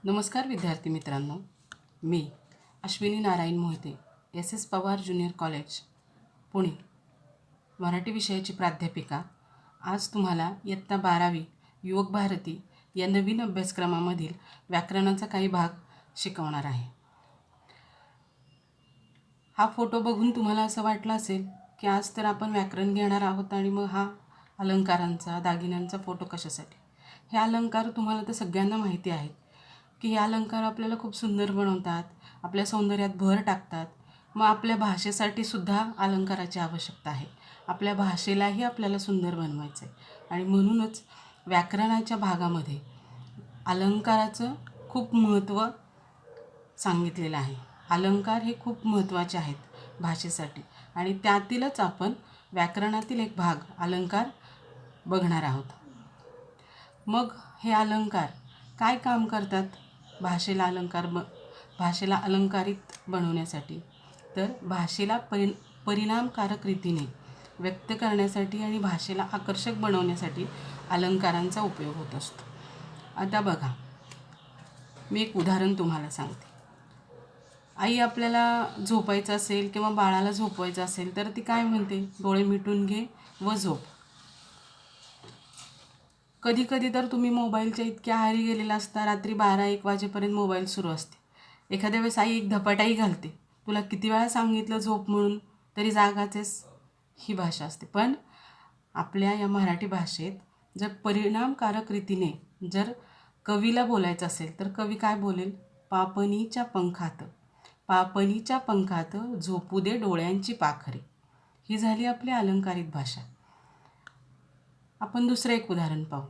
नमस्कार विद्यार्थी मित्रांनो, मी Ashwini Narayan Mohite, S Pawar junior college Pune, Marathi विषयाची प्राध्यापिका. आज तुम्हाला इयत्ता 12वी युवक भारती या नवीन अभ्यासक्रमामधील व्याकरणाचा काही भाग शिकवणार आहे. हा फोटो बघून तुम्हाला असं वाटलं असेल की आज तर आपण व्याकरण घेणार आहोत आणि मग हा अलंकारांचा, दागिन्यांचा फोटो कशासाठी. हे अलंकार तुम्हाला तर सगळ्यांना माहिती आहेत की हे अलंकार आपल्याला खूप सुंदर बनवतात, आपल्या सौंदर्यात भर टाकतात. मग आपल्या भाषेसाठी सुद्धा अलंकाराची आवश्यकता आहे. आपल्या भाषेलाही आपल्याला सुंदर बनवायचं आहे आणि म्हणूनच व्याकरणाच्या भागामध्ये अलंकाराचं खूप महत्त्व सांगितलेलं आहे. अलंकार हे खूप महत्त्वाचे आहेत भाषेसाठी आणि त्यातीलच आपण व्याकरणातील एक भाग अलंकार बघणार आहोत. मग हे अलंकार काय काम करतात भाषेला अलंकारित बनवण्यासाठी? तर भाषेला परिणामकारक रीतीने व्यक्त करण्यासाठी आणि भाषेला आकर्षक बनवण्यासाठी अलंकारांचा उपयोग होत असतो. आता बघा, मी एक उदाहरण तुम्हाला सांगते. आई आपल्याला झोपायचं असेल किंवा बाळाला झोपवायचं असेल तर ती काय म्हणते? डोळे मिटून घे व झोप. कधी कधी तर तुम्ही मोबाईलच्या इतक्या आहारी गेलेला असता, रात्री 12-1 वाजेपर्यंत मोबाईल सुरू असते. एखाद्या वेळेस आई एक धपाटाही घालते, तुला किती वेळा सांगितलं झोप म्हणून, तरी जागाचेस. ही भाषा असते. पण आपल्या या मराठी भाषेत जर परिणामकारक रीतीने जर कवीला बोलायचं असेल तर कवी काय बोलेल? पापणीच्या पंखात झोपू दे डोळ्यांची पाखरे. ही झाली आपली अलंकारित भाषा. आपण दुसरं एक उदाहरण पाहू.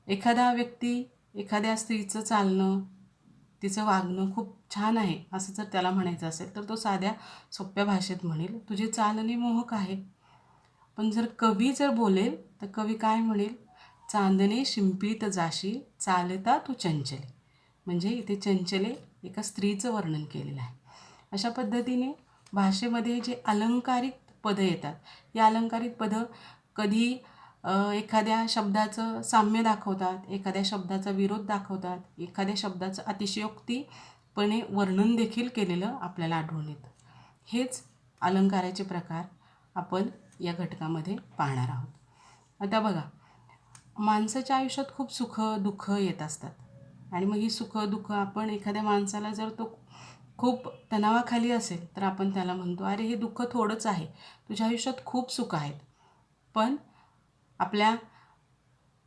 एखादा व्यक्ती, एखाद्या स्त्रीचं चालणं, तिचं वागणं खूप छान आहे असं जर त्याला म्हणायचं असेल तर तो साध्या सोप्या भाषेत म्हणेल, तुझे चालणे मोहक आहे. पण जर कवी जर बोलेल तर कवी काय म्हणेल? चांदणे शिंपीत जाशी चालता तू चंचले. म्हणजे इथे चंचले एका स्त्रीचं वर्णन केलेलं आहे. अशा पद्धतीने भाषेमध्ये जे अलंकारिक पदं येतात, या अलंकारिक पदं कधी एखाद्या शब्दाचं साम्य दाखवतात, एखाद्या शब्दाचा विरोध दाखवतात, एखाद्या शब्दाचं अतिशयोक्तीपणे वर्णन देखील केलेलं आपल्याला आढळून येतं. हेच अलंकाराचे प्रकार आपण या घटकामध्ये पाहणार आहोत. आता बघा, माणसाच्या आयुष्यात खूप सुख दुःख येत असतात आणि मग ही सुख दुःख आपण एखाद्या माणसाला जर तो खूप तणावाखाली असेल तर आपण त्याला म्हणतो, अरे हे दुःख थोडंच आहे, तुझ्या आयुष्यात खूप सुख आहेत. पण आपल्या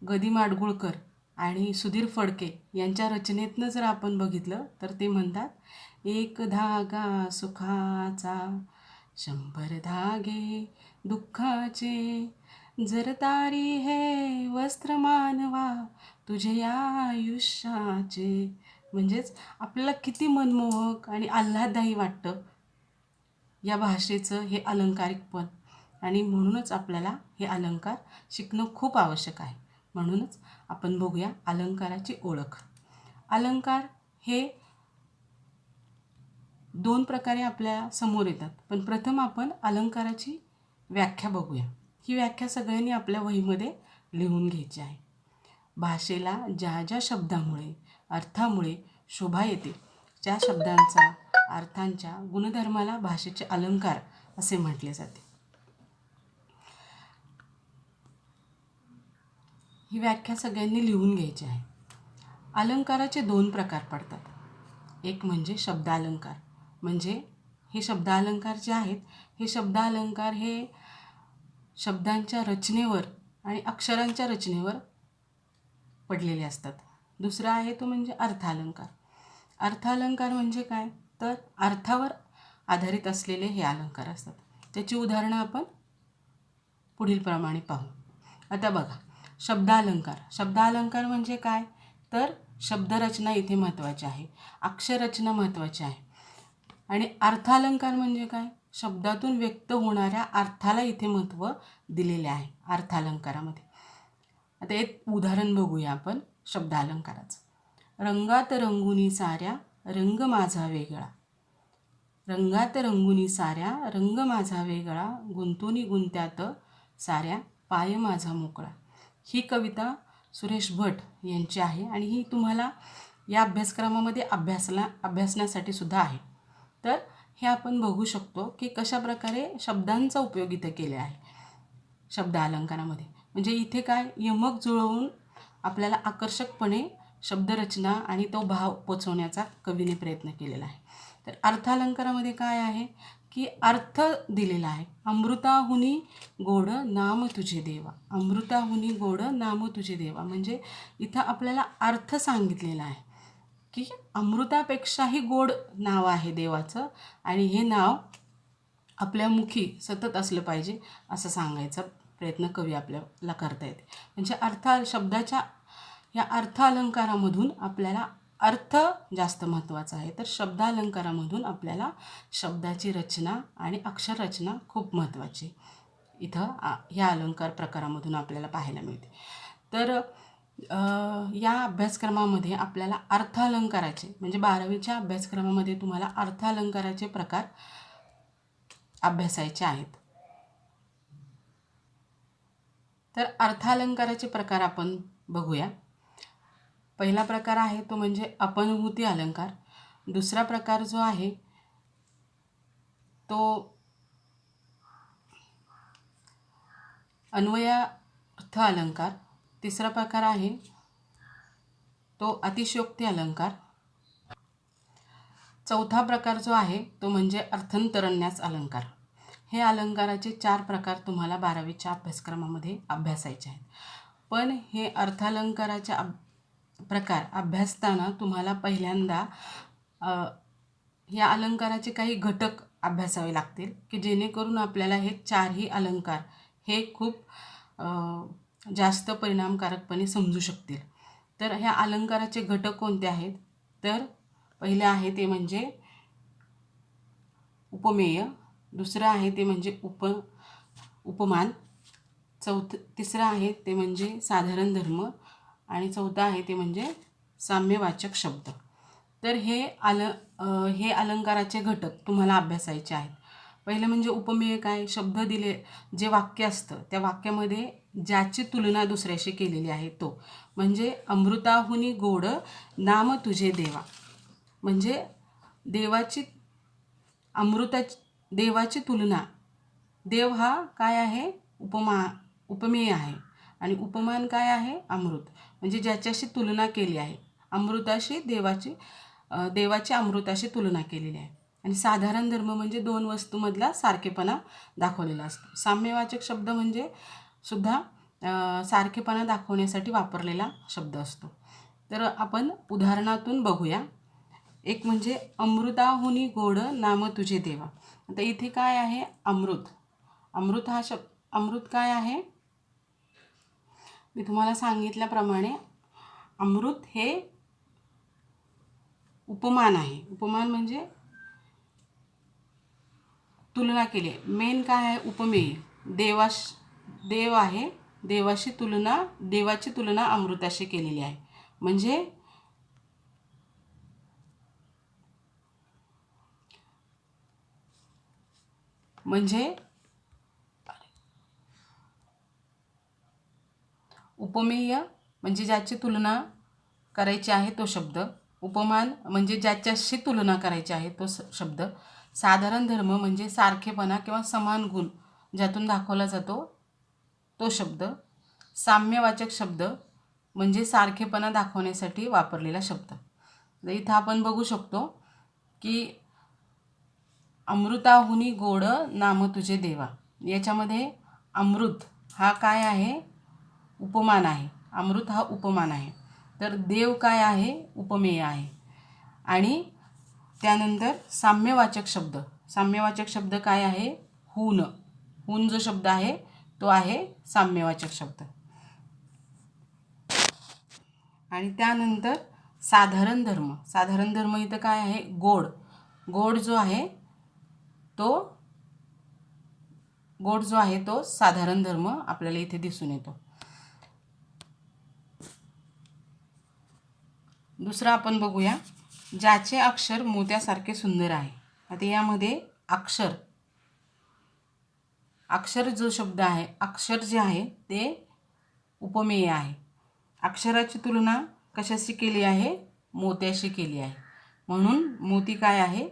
ग. दी. माडगूळकर आणि सुधीर फडके यांच्या रचनेतनं जर आपण बघितलं तर ते म्हणतात, एक धागा सुखाचा 100 धागे दुःखाचे, जर तारी हे वस्त्र मानवा तुझे आयुष्याचे. म्हणजेच आपल्याला किती मनमोहक आणि आल्हाददायी वाटतं या भाषेचं हे अलंकारिकपण, आणि म्हणूनच आपल्याला हे अलंकार शिकणं खूप आवश्यक आहे. म्हणूनच आपण बघूया अलंकाराची ओळख. अलंकार हे 2 प्रकारे आपल्या समोर येतात. पण प्रथम आपण अलंकाराची व्याख्या बघूया. ही व्याख्या सगळ्यांनी आपल्या वहीमध्ये लिहून घ्यायची आहे. भाषेला ज्या ज्या शब्दामुळे, अर्थामुळे शोभा येते, त्या शब्दांचा, अर्थांच्या गुणधर्माला भाषेचे अलंकार असे म्हटले जाते. ही व्याख्या सगळ्यांनी लिहून घ्यायची आहे. अलंकाराचे 2 प्रकार पडतात. एक म्हणजे शब्दालंकार. म्हणजे हे शब्दालंकार जे आहेत, हे शब्दालंकार हे शब्दांच्या रचनेवर आणि अक्षरांच्या रचनेवर पडलेले असतात. दुसरा आहे तो म्हणजे अर्थालंकार. अर्थालंकार म्हणजे काय? तर अर्थावर आधारित असलेले हे अलंकार असतात. त्याची उदाहरणं आपण पुढील प्रमाणे पाहू. आता बघा, शब्दालंकार म्हणजे काय? तर शब्दरचना इथे महत्त्वाची आहे, अक्षररचना महत्त्वाची आहे. आणि अर्थालंकार म्हणजे काय? शब्दातून व्यक्त होणाऱ्या अर्थाला इथे महत्त्व दिलेले आहे अर्थालंकारामध्ये. आता एक उदाहरण बघूया आपण शब्दालंकाराचं. रंगात रंगुनी साऱ्या रंग माझा वेगळा. रंगात रंगुनी साऱ्या रंग माझा वेगळा, गुंतुनी गुंत्यात साऱ्या पाय माझा मोकळा. ही कविता सुरेश भट यांची आहे आणि ही तुम्हाला या अभ्यासक्रमामध्ये अभ्यासण्यासाठी सुद्धा आहे. तर हे आपण बघू शकतो की कशाप्रकारे शब्दांचा उपयोग इथे केला आहे शब्द अलंकारामध्ये. म्हणजे इथे काय यमक जुळवून आपल्याला आकर्षकपणे शब्दरचना आणि तो भाव पोचवण्याचा कवीने प्रयत्न केलेला आहे. तर अर्थालंकारामध्ये काय आहे की अर्थ दिलेला आहे. अमृताहुनी गोड नाम तुझे देवा. अमृताहुनी गोड नाम तुझे देवा म्हणजे इथं आपल्याला अर्थ सांगितलेला आहे की अमृतापेक्षाही गोड नाव आहे देवाचं आणि हे नाव आपल्या मुखी सतत असलं पाहिजे असं सांगायचा प्रयत्न कवी आपल्याला करता येते. म्हणजे शब्दाच्या या अर्थ अलंकारामधून आपल्याला अर्थ जास्त महत्त्वाचा आहे. तर शब्दालंकारामधून आपल्याला शब्दाची रचना आणि अक्षररचना खूप महत्त्वाची इथं ह्या अलंकार प्रकारामधून आपल्याला पाहायला मिळते. तर या अभ्यासक्रमामध्ये आपल्याला अर्थालंकाराचे म्हणजे 12वीच्या अभ्यासक्रमामध्ये तुम्हाला अर्थालंकाराचे प्रकार अभ्यासायचे आहेत. तर अर्थालंकाराचे प्रकार आपण बघूया. पहिला प्रकार आहे तो म्हणजे अपनभूती अलंकार. दुसरा प्रकार जो आहे तो अन्वयार्थ अलंकार. तिसरा प्रकार आहे तो अतिशयोक्ती अलंकार. चौथा प्रकार जो आहे तो म्हणजे अर्थांतरन्यास अलंकार. हे अलंकाराचे 4 प्रकार तुम्हाला 12वीच्या अभ्यासक्रमामध्ये अभ्यासायचे आहेत. पण हे अर्थालंकाराचे प्रकार अभ्यासताना तुम्हाला पहिल्यांदा या अलंकाराचे काही घटक अभ्यासावे लागतील की जेणेकरून आपल्याला हे 4ही अलंकार हे खूप जास्त परिणामकारकपणे समजू शकतील. तर ह्या अलंकाराचे घटक कोणते आहेत तर पहिले आहे ते म्हणजे उपमेय. दुसरं आहे ते म्हणजे उपमान. तिसरं आहे ते म्हणजे साधारण धर्म आणि चौथा आहे ते म्हणजे साम्यवाचक शब्द. तर हे अलंकाराचे घटक तुम्हाला अभ्यासायचे आहेत. पहिलं म्हणजे उपमेय काय शब्द दिले जे वाक्य असतं त्या वाक्यामध्ये ज्याची तुलना दुसऱ्याशी केलेली आहे तो म्हणजे अमृताहुनी गोड नाम तुझे देवा. म्हणजे देवाची तुलना. देव हा काय आहे उपमेय आहे आणि उपमान काय आहे अमृत. म्हणजे ज्याच्याशी तुलना केली आहे अमृताशी देवाची अमृताशी तुलना केलेली आहे. आणि साधारण धर्म म्हणजे 2 वस्तूमधला सारखेपणा दाखवलेला असतो. साम्यवाचक शब्द म्हणजे सुद्धा सारखेपणा दाखवण्यासाठी वापरलेला शब्द असतो. तर आपण उदाहरणातून बघूया. एक म्हणजे अमृताहुनी गोड नाम तुझे देवा. आता इथे काय आहे अमृत. अमृत काय आहे मी तुम्हाला सांगितल्याप्रमाणे अमृत हे उपमान आहे. उपमान म्हणजे तुलना केली आहे. मेन काय आहे उपमेय. देव आहे देवाची तुलना अमृताशी केलेली आहे. म्हणजे उपमेय म्हणजे ज्याची तुलना करायची आहे तो शब्द. उपमान म्हणजे ज्याच्याशी तुलना करायची आहे तो शब्द. साधारण धर्म म्हणजे सारखेपणा किंवा समान गुण ज्यातून दाखवला जातो तो शब्द. साम्यवाचक शब्द म्हणजे सारखेपणा दाखवण्यासाठी वापरलेला शब्द. तर इथं आपण बघू शकतो की अमृताहुनी गोड नाम तुझे देवा. याच्यामध्ये अमृत हा काय आहे उपमान आहे. अमृत हा उपमान आहे. तर देव काय आहे उपमेय आहे. आणि त्यानंतर साम्यवाचक शब्द काय आहे हून जो शब्द आहे तो आहे साम्यवाचक शब्द. आणि त्यानंतर साधारण धर्म इथं काय आहे गोड जो आहे तो साधारण धर्म आपल्याला इथे दिसून येतो. दुसरा आपण बघूया ज्याचे अक्षर मोत्यासारखे सुंदर आहे. आता यामध्ये अक्षर जो शब्द आहे अक्षर जे आहे ते उपमेय आहे. अक्षराची तुलना कशाशी केली आहे मोत्याशी केली आहे, म्हणून मोती काय आहे?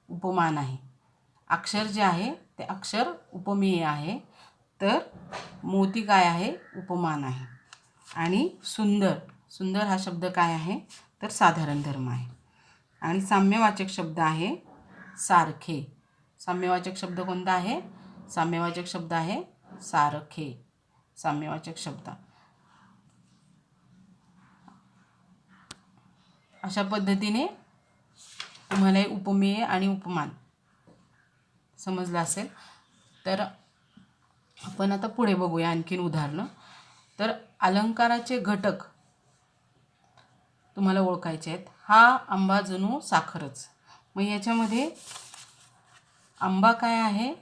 उपमान आहे. अक्षर जे आहे ते अक्षर उपमेय आहे, तर मोती काय आहे? उपमान आहे. आणि सुंदर, सुंदर हा शब्द काय आहे? तर साधारण धर्म आहे. आणि साम्यवाचक शब्द आहे सारखे. साम्यवाचक शब्द कोणता आहे? साम्यवाचक शब्द आहे सारखे. साम्यवाचक शब्द. अशा पद्धतीने तुम्हाला उपमेय आणि उपमान समजलं असेल. तर आपण आता पुढे बघूया आणखीन उदाहरणं. तर अलंकाराचे घटक तुम्हाला ओळखायचे आहेत. हा आंबा जणू साखरच. मग याच्यामध्ये आंबा काय आहे?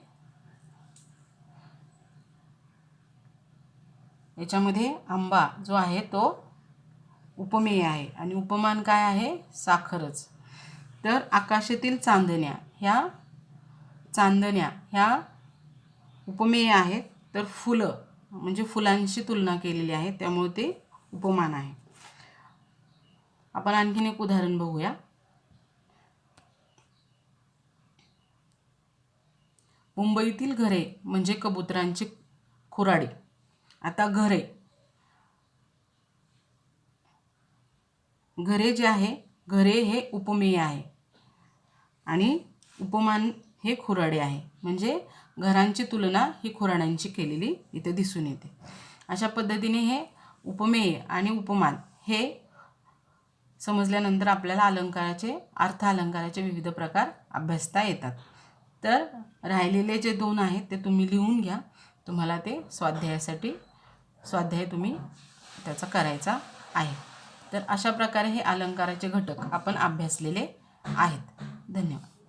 याच्यामध्ये आंबा जो आहे तो उपमेय आहे आणि उपमान काय आहे? साखरच. तर आकाशातील चांदण्या ह्या उपमेय आहेत, तर फुलं म्हणजे फुलांशी तुलना केलेली आहे, त्यामुळे ते उपमान आहे. आपण आणखीन एक उदाहरण बघूया. मुंबईतील घरे म्हणजे कबुतरांची खुराडी. आता घरे जे आहे, घरे हे उपमेय आहे आणि उपमान हे खुराडे आहे. म्हणजे घरांची तुलना ही खुराड्यांची केलेली इथे दिसून येते. अशा पद्धतीने हे उपमेय आणि उपमान हे समजल्यानंतर आपल्याला अर्थ अलंकाराचे विविध प्रकार अभ्यासता येतात. तर राहिलेले जे 2 आहेत ते तुम्ही लिहून घ्या. तुम्हाला ते स्वाध्याय तुम्ही त्याचा करायचा आहे. तर अशा प्रकारे हे अलंकाराचे घटक आपण अभ्यासलेले आहेत. धन्यवाद.